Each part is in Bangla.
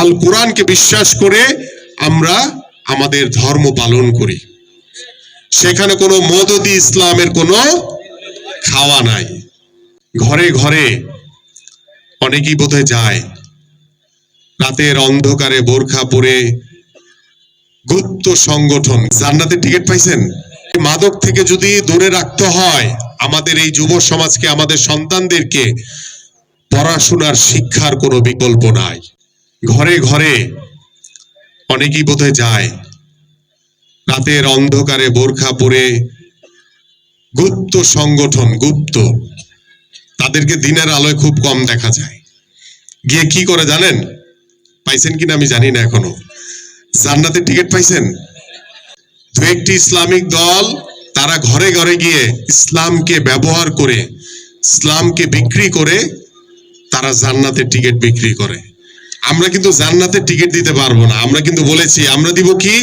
আল কোরআনকে বিশ্বাস করে আমরা আমাদের ধর্ম পালন করি। সেখানে কোনো মদদি ইসলামের কোনো খাওয়া নাই। ঘরে ঘরে অনেকেই বোধহয় যায়, রাতের অন্ধকারে বোরখা পরে গুপ্ত সংগঠন। জান্নাতের টিকিট পাইছেন? মাদক থেকে যদি দূরে রাখতে হয় আমাদের এই যুব সমাজকে, আমাদের সন্তানদেরকে, পড়াশোনার শিক্ষার কোনো বিকল্প নাই। ঘরে ঘরে অনেকেই বোধহয় যায়, রাতের অন্ধকারে বোরখা পরে গুপ্ত সংগঠন, গুপ্ত, তাদেরকে দিনের আলোয় খুব কম দেখা যায়। গিয়ে কি করে জানেন? পাইছেন কিনা আমি জানি না এখনো। জান্নাতের টিকিট পাইছেন? দু একটি ইসলামিক দল তারা ঘরে ঘরে গিয়ে ইসলামকে ব্যবহার করে, ইসলামকে বিক্রি করে তারা জান্নাতের টিকিট বিক্রি করে। আমরা কিন্তু জান্নাতের টিকিট দিতে পারবো না। আমরা কিন্তু বলেছি আমরা দিব কি?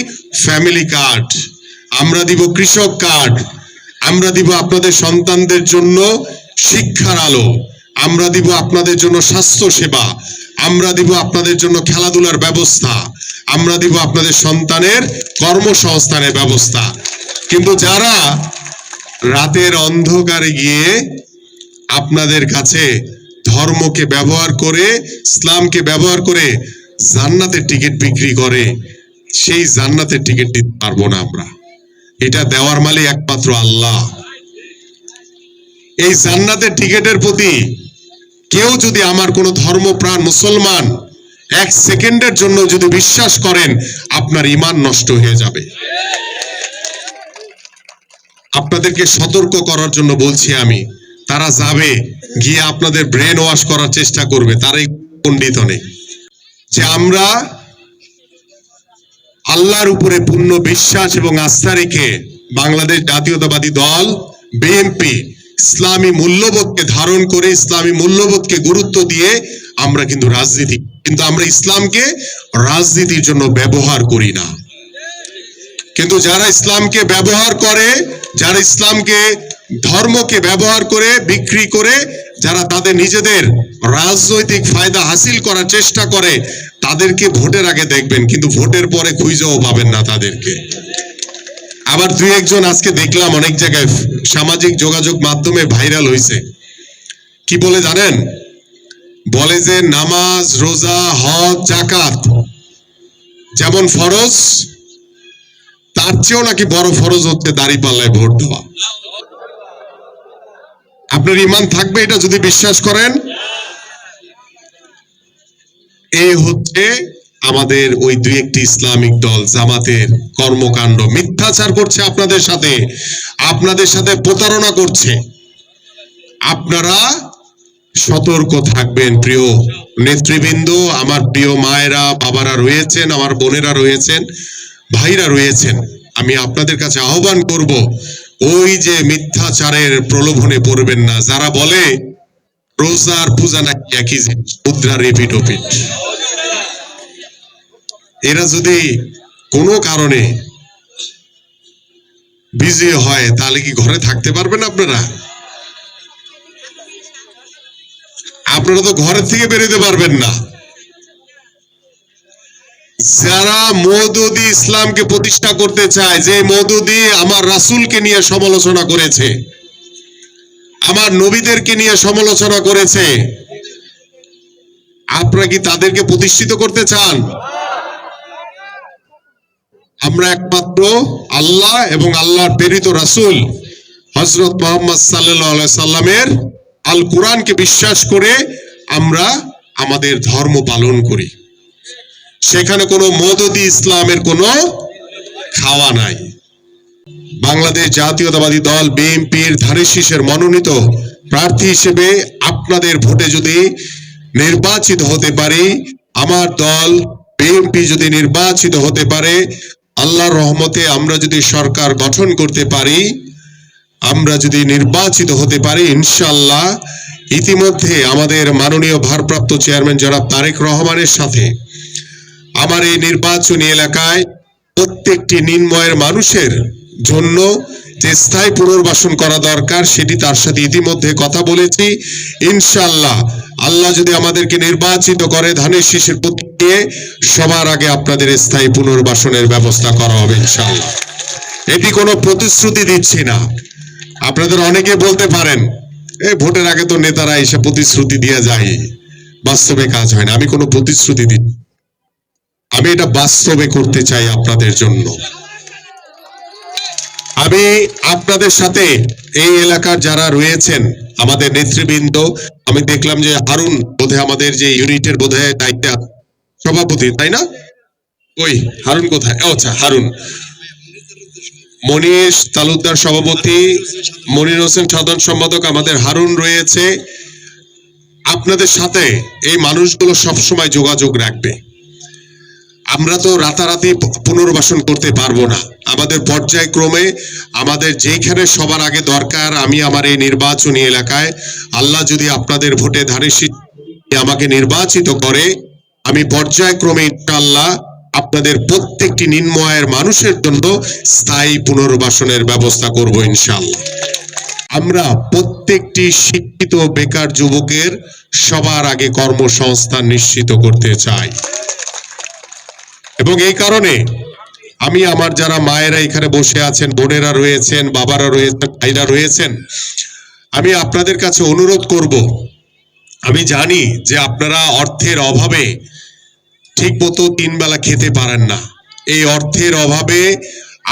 ফ্যামিলি কার্ড, আমরা দিব কৃষক কার্ড, আমরা দিব আপনাদের সন্তানদের জন্য শিক্ষার আলো, আমরা দিব আপনাদের জন্য স্বাস্থ্য সেবা, আমরা দিব আপনাদের জন্য খেলাধুলার ব্যবস্থা, আমরা দিব আপনাদের সন্তানের কর্মসংস্থানের ব্যবস্থা। কিন্তু যারা রাতের অন্ধকারে গিয়ে আপনাদের কাছে ধর্মকে ব্যবহার করে, ইসলামকে ব্যবহার করে জান্নাতের টিকিট বিক্রি করে, সেই জান্নাতের টিকিট দিতে পারবো না আমরা। এটা দেওয়ার মালিক একমাত্র আল্লাহ। এই জান্নাতের টিকিটের প্রতি কেউ যদি, আমার কোনো ধর্মপ্রাণ মুসলমান এক সেকেন্ডের জন্য যদি বিশ্বাস করেন, আপনার ঈমান নষ্ট হয়ে যাবে। আপনাদেরকে সতর্ক করার জন্য বলছি আমি। তারা যাবে গিয়ে আপনাদের ব্রেন ওয়াশ করার চেষ্টা করবে, তারাই পণ্ডিত নেই। যে আমরা আল্লাহর উপরে পূর্ণ বিশ্বাস এবং আস্থা রেখে বাংলাদেশ জাতীয়তাবাদী দল বিএনপি ইসলামী মূল্যবোধকে ধারণ করে, ইসলামী মূল্যবোধকে গুরুত্ব দিয়ে আমরা কিন্তু রাজনীতি, কিন্তু আমরা ইসলামকে রাজনীতির জন্য ব্যবহার করি না। কিন্তু যারা ইসলামকে ব্যবহার করে, যারা ইসলামকে, ধর্মকে ব্যবহার করে বিক্রি করে, যারা তাদের নিজেদের রাজনৈতিক ফায়দা হাসিল করার চেষ্টা করে, তাদেরকে ভোটের আগে দেখবেন, কিন্তু ভোটের পরে খুঁজেও পাবেন না তাদেরকে। আবার দুই একজন আজকে দেখলাম অনেক জায়গায় সামাজিক যোগাযোগ মাধ্যমে ভাইরাল হয়েছে। কি বলে জানেন? বলে যে নামাজ, রোজা, হজ, যাকাত যেমন ফরজ, তার চেয়েও নাকি বড় ফরজ হচ্ছে দাঁড়িপাল্লায় ভোট দেওয়া। আপনার ঈমান থাকবে এটা যদি বিশ্বাস করেন? এই হচ্ছে আমাদের ওই দুই একটি ইসলামিক দল জামাতের কর্মকাণ্ড। মিথ্যাচার করছে আপনাদের সাথে, আপনাদের সাথে প্রতারণা করছে। আপনারা সতর্ক থাকবেন। প্রিয় নেতৃবৃন্দ, আমার প্রিয় মায়েরা, বাবারা রয়েছেন, আমার বোনেরা রয়েছেন, ভাইরা রয়েছেন, আমি আপনাদের কাছে আহ্বান করব, ওই যে মিথ্যাচারের প্রলোভনে পড়বেন না। যারা বলে রোজার পূজা নাকি একই জিনিস, মুদ্রা রিপিট ওপিট, এরা যদি কোনো কারণে বিজি হয় তাহলে কি ঘরে থাকতে পারবেন আপনারা? আপনারা তো ঘরের থেকে বেরোতে পারবেন না। যারা মওদুদি ইসলামকে প্রতিষ্ঠা করতে চায়, যে মওদুদি আমার রাসূলকে নিয়ে সমালোচনা করেছে, আমার নবীদেরকে নিয়ে সমালোচনা করেছে, আপনারা কি তাদেরকে প্রতিষ্ঠিত করতে চান? আমরা একমাত্র আল্লাহ এবং আল্লাহর প্রেরিত রাসূল হযরত মুহাম্মদ সাল্লাল্লাহু আলাইহি সাল্লামের আল কোরআনকে বিশ্বাস করে আমরা আমাদের ধর্ম পালন করি। সেখানে কোনো মওদুদি ইসলামের কোনো খাওয়া নাই। বাংলাদেশ জাতীয়তাবাদী দল বিএনপির ধানের শীষের মনোনীত প্রার্থী হিসেবে আপনাদের ভোটে যদি নির্বাচিত হতে পারি, আমার দল বিএনপি যদি নির্বাচিত হতে পারে, আল্লাহর রহমতে আমরা যদি সরকার গঠন করতে পারি, আমরা যদি নির্বাচিত হতে পারি, ইনশাআল্লাহ ইতিমধ্যে আমাদের মাননীয় ভারপ্রাপ্ত চেয়ারম্যান জনাব তারেক রহমানের সাথে আমার এই নির্বাচনী এলাকায় প্রত্যেকটি নিম্নয়ের মানুষের জন্য যে স্থায়ী পুনর্বাসন করা দরকার, সেটি তার সাথে ইতিমধ্যে কথা বলেছি। ইনশাআল্লাহ আল্লাহ যদি আমাদেরকে নির্বাচিত করে, ধানের শীষের দিয়ে সবার আগে আপনাদের স্থায়ী পুনর্বাসনের ব্যবস্থা করা হবে ইনশাআল্লাহ। এটি কোনো প্রতিশ্রুতি দিচ্ছি না। আপনাদের অনেকে বলতে পারেন এই ভোটের আগে তো নেতারা এসে প্রতিশ্রুতি দিয়ে যায়, বাস্তবে কাজ হয় না। আমি কোনো প্রতিশ্রুতি দিই, আমি এটা বাস্তবে করতে চাই আপনাদের জন্য। আমি আপনাদের সাথে এই এলাকার যারা রয়েছেন আমাদের নেতৃবৃন্দ, আমি দেখলাম যে হারুন বোধহয় আমাদের যে ইউনিটের বোধহয় দায়িত্বে সভাপতি, তাই না? ওই হারুন কোথায়? আচ্ছা, হারুন। মনীষ তালুকদার সভাপতি, মনির হোসেন সাধারণ সম্পাদক, আমাদের হারুন রয়েছে। আপনাদের সাথে এই মানুষগুলো সবসময় যোগাযোগ রাখবে। আমরা তো রাতারাতি পুনর্বাসন করতে পারবো না, আমাদের পর্যায়ক্রমে আমাদের যেখানে সবার আগে দরকার। আমি আমার এই নির্বাচনী এলাকায় আল্লাহ যদি আপনাদের ভোটে ধানের আমাকে নির্বাচিত করে, আমি পর্যায়ক্রমে ইনশাআল্লাহ আপনাদের প্রত্যেকটি নিম্ন আয়ের মানুষের জন্য স্থায়ী পুনর্বাসনের ব্যবস্থা করব ইনশাআল্লাহ। আমরা প্রত্যেকটি শিক্ষিত বেকার যুবকের সবার আগে কর্মসংস্থান নিশ্চিত করতে চাই, এবং এই কারণে আমি আমার যারা মায়েরা এখানে বসে আছেন, বোনেরা রয়েছেন, বাবারা রয়েছেন, ভাইরা রয়েছেন, আমি আপনাদের কাছে অনুরোধ করব। আমি জানি যে আপনারা অর্থের অভাবে ঠিক মতো 3 বেলা খেতে পারেন না। এই অর্থের অভাবে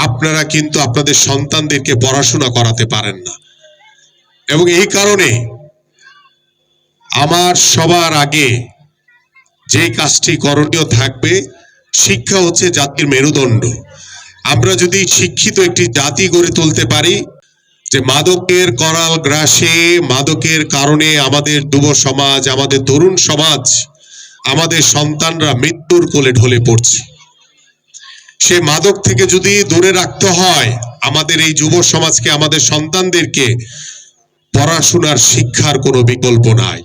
আপনারা কিন্তু আপনাদের সন্তানদেরকে পড়াশোনা করাতে পারেন না, এবং এই কারণে আমার সবার আগে যে কাজটি করণীয় থাকবে, শিক্ষা হচ্ছে জাতির মেরুদণ্ড। আমরা যদি শিক্ষিত একটি জাতি গড়ে তুলতে পারি, যে মাদকের করাল গ্রাসে, মাদকের কারণে আমাদের যুব সমাজ, আমাদের তরুণ সমাজ, আমাদের সন্তানরা মৃত্যুর কোলে ঢলে পড়ছে, সে মাদক থেকে যদি দূরে রাখতে হয়, আমাদের এই যুব সমাজকে, আমাদের সন্তানদেরকে পড়াশোনার শিক্ষার কোনো বিকল্প নাই।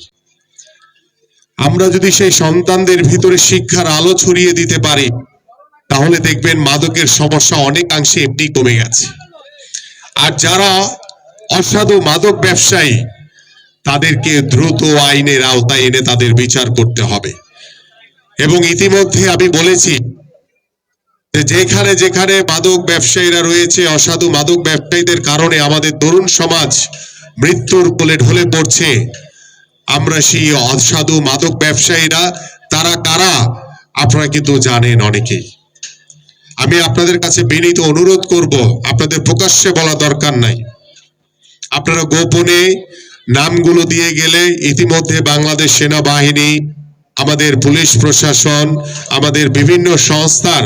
আমরা যদি সেই সন্তানদের ভিতরে শিক্ষার আলো ছড়িয়ে দিতে পারি, তাহলে দেখবেন মাদকের সমস্যা অনেকাংশে এমনি কমে গেছে। আর যারা অসাধু মাদক ব্যবসায়ী, তাদেরকে দ্রুত আইনের আওতায় এনে তাদের বিচার করতে হবে। এবং ইতিমধ্যে আমি বলেছি যে যেখানে যেখানে মাদক ব্যবসায়ীরা রয়েছে, অসাধু মাদক ব্যবসায়ীদের কারণে আমাদের তরুণ সমাজ মৃত্যুর কোলে ঢলে পড়ছে, আমরা সেই অসাধু মাদক ব্যবসায়ীরা তারা কারা আপনারা কিন্তু জানেন অনেকেই। আমি আপনাদের কাছে বিনীত অনুরোধ করব, আপনাদের প্রকাশ্যে বলা দরকার নাই, আপনারা গোপনে নামগুলো দিয়ে গেলে ইতিমধ্যে বাংলাদেশ সেনাবাহিনী, আমাদের পুলিশ প্রশাসন, আমাদের বিভিন্ন সংস্থার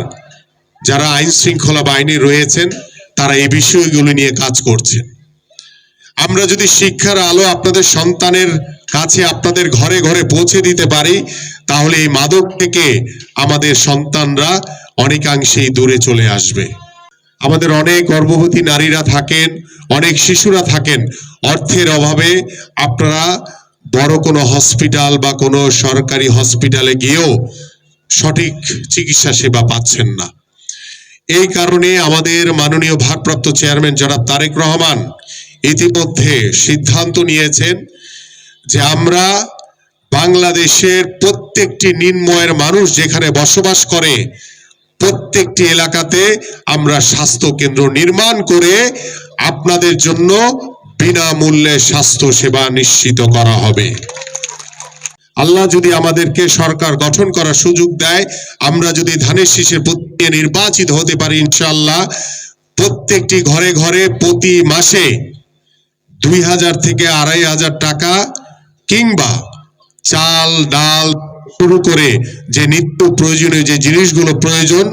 যারা আইন শৃঙ্খলা বাহিনী রয়েছেন, তারা এই বিষয়গুলো নিয়ে কাজ করছেন। আমরা যদি শিক্ষার আলো আপনাদের সন্তানের কাছে, আপনাদের ঘরে ঘরে পৌঁছে দিতে পারি, তাহলে এই মাদক থেকে আমাদের সন্তানরা অনেকাংশেই দূরে চলে আসবে। আমাদের অনেক গর্ভবতী নারীরা থাকেন, অনেক শিশুরা থাকেন, অর্থের অভাবে আপনারা বড় কোনো হসপিটাল বা কোনো সরকারি হসপিটালে গিয়েও সঠিক চিকিৎসা সেবা পাচ্ছেন না। এই কারণে আমাদের মাননীয় ভারপ্রাপ্ত চেয়ারম্যান জনাব তারেক রহমান ইতিমধ্যে সিদ্ধান্ত নিয়েছেন যে আমরা বাংলাদেশের প্রত্যেকটি নিম্ন আয়ের মানুষ যেখানে বসবাস করে, প্রত্যেকটি এলাকাতে আমরা স্বাস্থ্য কেন্দ্র নির্মাণ করে আপনাদের জন্য বিনামূল্যে স্বাস্থ্য সেবা নিশ্চিত করা হবে। আল্লাহ যদি আমাদেরকে সরকার গঠন করার সুযোগ দেয়, আমরা যদি ধানের শীষের প্রতীকে নির্বাচিত হতে পারি, ইনশাআল্লাহ প্রত্যেকটি ঘরে ঘরে প্রতি মাসে 2000 থেকে 2500 টাকা কিংবা চাল ডাল শুরু করে যে নিত্য প্রয়োজনীয় যে জিনিসগুলো প্রয়োজন,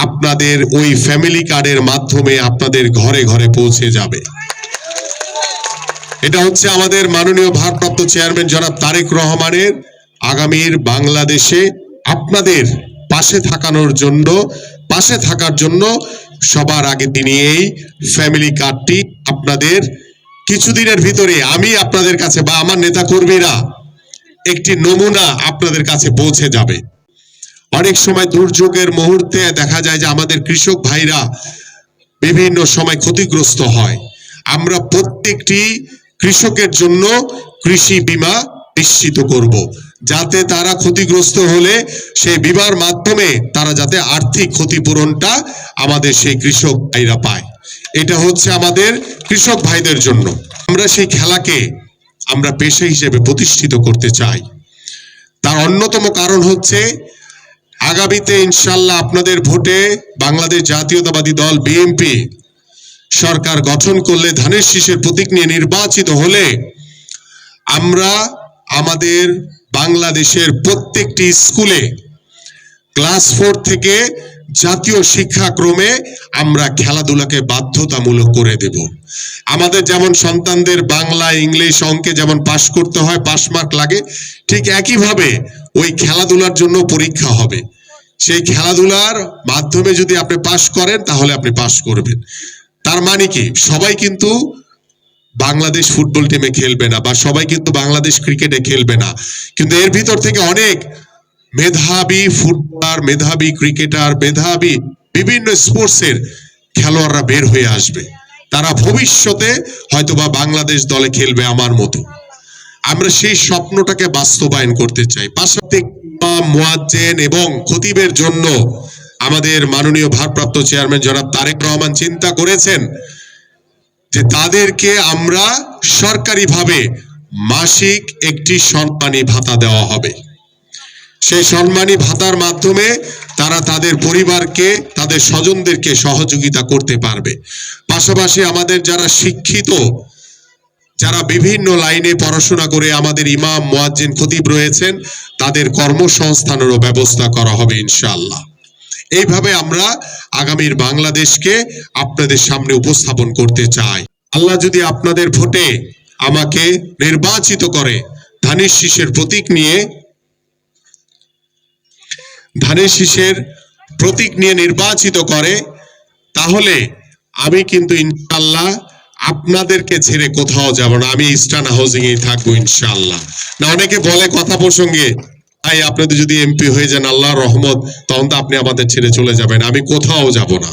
আপনাদের ওই ফ্যামিলি কার্ডের মাধ্যমে আপনাদের ঘরে ঘরে পৌঁছে যাবে। এটা হচ্ছে আমাদের মাননীয় ভারপ্রাপ্ত চেয়ারম্যান জনাব তারেক রহমানের আগামীর বাংলাদেশে আপনাদের পাশে থাকার জন্য সবার আগে তিনি এই ফ্যামিলি কার্ডটি আপনাদের কিছুদিনের ভিতরে আমি আপনাদের কাছে বা আমার নেতা কর্মীরা একটি নমুনা আপনাদের কাছে পৌঁছে যাবে। অনেক সময় দুর্যোগের মুহূর্তে দেখা যায় যে আমাদের কৃষক ভাইরা বিভিন্ন সময় ক্ষতিগ্রস্ত হয়। আমরা প্রত্যেকটি কৃষকের জন্য কৃষি বীমা নিশ্চিত করব, যাতে তারা ক্ষতিগ্রস্ত হলে সেই বিমার মাধ্যমে তারা যাতে আর্থিক ক্ষতিপূরণটা আমাদের সেই কৃষক ভাইরা পায়। এটা হচ্ছে আমাদের কৃষক ভাইদের জন্য। আমরা সেই খেলাকে আমরা পেশা হিসেবে প্রতিষ্ঠিত করতে চাই। তার অন্যতম কারণ হচ্ছে আগামীতে ইনশাল্লাহ আপনাদের ভোটে বাংলাদেশ জাতীয়তাবাদী দল বিএনপি সরকার গঠন করলে, ধানের শীষের প্রতীক নিয়ে নির্বাচিত হলে আমরা আমাদের বাংলাদেশের প্রত্যেকটি স্কুলে ক্লাস 4 থেকে জাতীয় শিক্ষাক্রমে আমরা খেলাধুলাকে বাধ্যতামূলক করে দেব। আমাদের যেমন সন্তানদের বাংলা, ইংলিশ, অঙ্কে যেমন পাশ করতে হয়, পাস মার্ক লাগে, ঠিক একইভাবে ওই খেলাধুলার জন্য পরীক্ষা হবে। সেই খেলাধুলার মাধ্যমে যদি আপনি পাশ করেন তাহলে আপনি পাশ করবেন। তার মানে কি সবাই কিন্তু বাংলাদেশ ফুটবল টিমে খেলবে না, বা সবাই কিন্তু বাংলাদেশ ক্রিকেটে খেলবে না, কিন্তু এর ভিতর থেকে অনেক মেধাবী ফুটবলার, মেধাবী ক্রিকেটার, মেধাবী বিভিন্ন স্পোর্টসের খেলোয়াড়রা বের হয়ে আসবে। তারা ভবিষ্যতে হয়তোবা বাংলাদেশ দলে খেলবে আমার মতো। আমরা সেই স্বপ্নটাকে বাস্তবায়ন করতে চাই। পাশাপাশি ইমাম, মুয়াজ্জিন এবং খতিবের জন্য আমাদের মাননীয় ভারপ্রাপ্ত চেয়ারম্যান জনাব তারেক রহমান চিন্তা করেছেন যে তাদেরকে আমরা সরকারিভাবে মাসিক একটি সম্মানী ভাতা দেওয়া হবে। সেই সম্মানী ভাতার মাধ্যমে তারা তাদের পরিবারকে, তাদের স্বজনদেরকে সহযোগিতা করতে পারবে। পাশাপাশি আমাদের যারা শিক্ষিত, যারা বিভিন্ন লাইনে পড়াশোনা করে আমাদের ইমাম, মুয়াজ্জিন, খতিব রয়েছেন, তাদের কর্মসংস্থানেরও ব্যবস্থা করা হবে ইনশাআল্লাহ। এইভাবে আমরা আগামীর বাংলাদেশকে আপনাদের সামনে উপস্থাপন করতে চাই। আল্লাহ যদি আপনাদের ভোটে আমাকে নির্বাচিত করে ধানের শীষের প্রতীক নিয়ে নির্বাচিত করে, তাহলে আমি কিন্তু ইনশাআল্লাহ আপনাদেরকে ছেড়ে কোথাও যাব না। আমি ইস্টার্ন হাউজিং এই থাকবো ইনশাআল্লাহ। না, অনেকে বলে কথা প্রসঙ্গে, ভাই আপনাদের যদি এমপি হয়ে যান আল্লাহর রহমত, তখন তো আপনি আমাদের ছেড়ে চলে যাবেন। আমি কোথাও যাব না।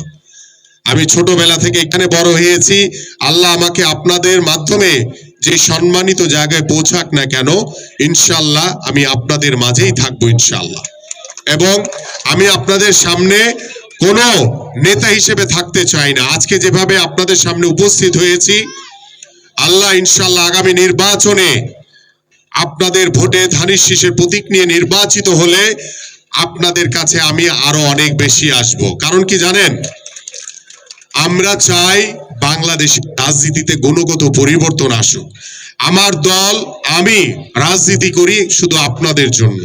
আমি ছোটবেলা থেকে এখানে বড় হয়েছি। আল্লাহ আমাকে আপনাদের মাধ্যমে যে সম্মানিত জায়গায় পৌঁছাক না কেন, ইনশাআল্লাহ আমি আপনাদের মাঝেই থাকবো ইনশাআল্লাহ। এবং আমি আপনাদের সামনে কোনো নেতা হিসেবে থাকতে চাই না। আজকে যেভাবে আপনাদের সামনে উপস্থিত হয়েছি, আল্লাহ ইনশাআল্লাহ আগামী নির্বাচনে আপনাদের ভোটে ধানের শীষের প্রতীক নিয়ে নির্বাচিত হলে আপনাদের কাছে আমি আরো অনেক বেশি আসব। কারণ কি জানেন, আমরা চাই বাংলাদেশের রাজনীতিতে গুণগত পরিবর্তন আসুক। আমার দল, আমি রাজনীতি করি শুধু আপনাদের জন্য।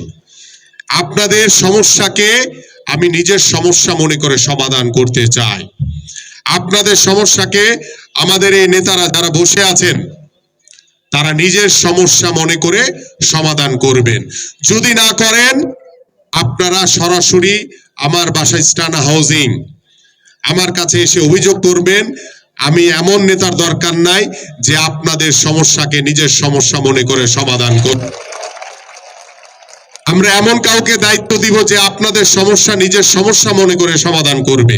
আপনাদের সমস্যাকে আমি নিজের সমস্যা মনে করে সমাধান করতে চাই। আপনাদের সমস্যাকে আমাদের এই নেতারা যারা বসে আছেন, তারা নিজের সমস্যা মনে করে সমাধান করবেন। যদি না করেন, আপনারা সরাসরি আমার বাসায় ইস্টার্ন হাউজিং আমার কাছে এসে অভিযোগ করবেন। আমি এমন নেতার দরকার নাই যে আপনাদের সমস্যাকে নিজের সমস্যা মনে করে সমাধান করবে। আমরা এমন কাউকে দায়িত্ব দিব যে আপনাদের সমস্যা নিজের সমস্যা মনে করে সমাধান করবে।